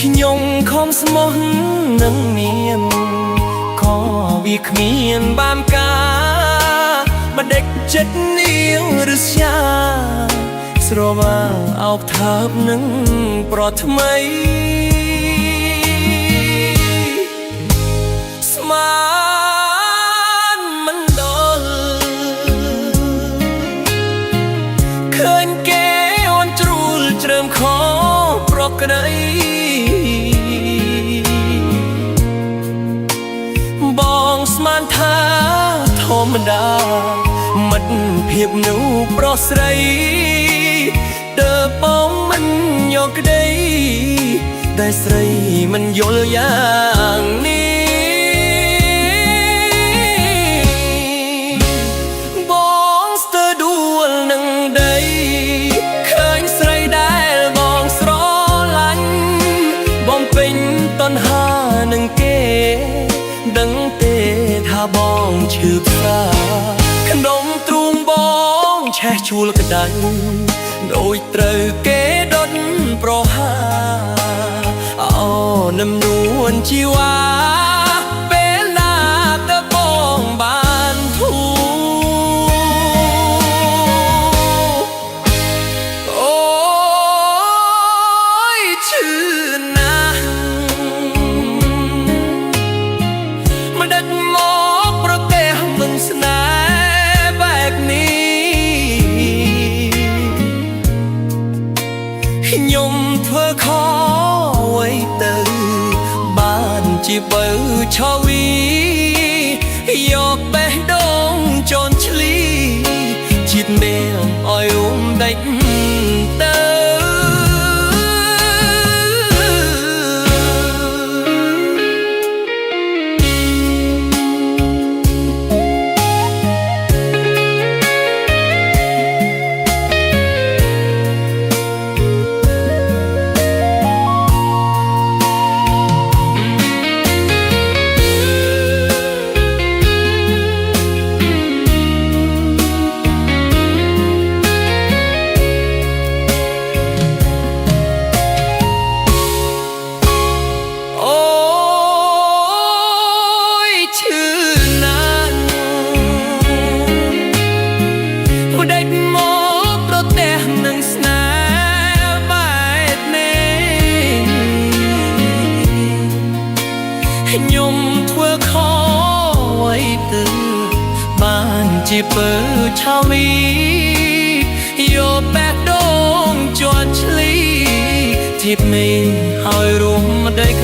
ខ្ញុំខំស្មោះនឹងនាមខវាគ្មានបានការមិនដេកចិត្តនាងឬស្យាស្រវាអោបថើបនឹងប្រថ្មីស្មានមិនដល់ឃើញគេអូនជ្រួលជ្រើមខប្រក្តីបងស្មានថាធម្មតាមិត្តភាពនោះប្រុសស្រីតើបងមិនយកក្តីតែស្រីមិនយល់យ៉ាងនេះបងស្ទើរដួលនឹងដីឃើញស្រីដែលបងស្រឡាញ់បងពេញតណ្ហានឹងគេដឹងទេថាបងឈឺផ្សាក្នុងទ្រូងបងឆេះជួលក្តៅដូចត្រូវគេដុតប្រហាអូនឹមនួនជីវ៉ាពេលណាទៅបងបានធូអូយឈឺណាស់មិនដឹកមកប្រទេសមិនស្នេហ៍បែបនេះខ្ញុំធ្វើខអ្វីទៅបានជាបើឆវីយកបេះដូងជន់ឈ្លីជាតិនាងឲ្យរុំដេចទៅខ្ញុំធ្វើខអ្វីទៅបានជាបើឆាវីយកបេះដូងជន់ឈ្លីធីបមីហើយរួមដេក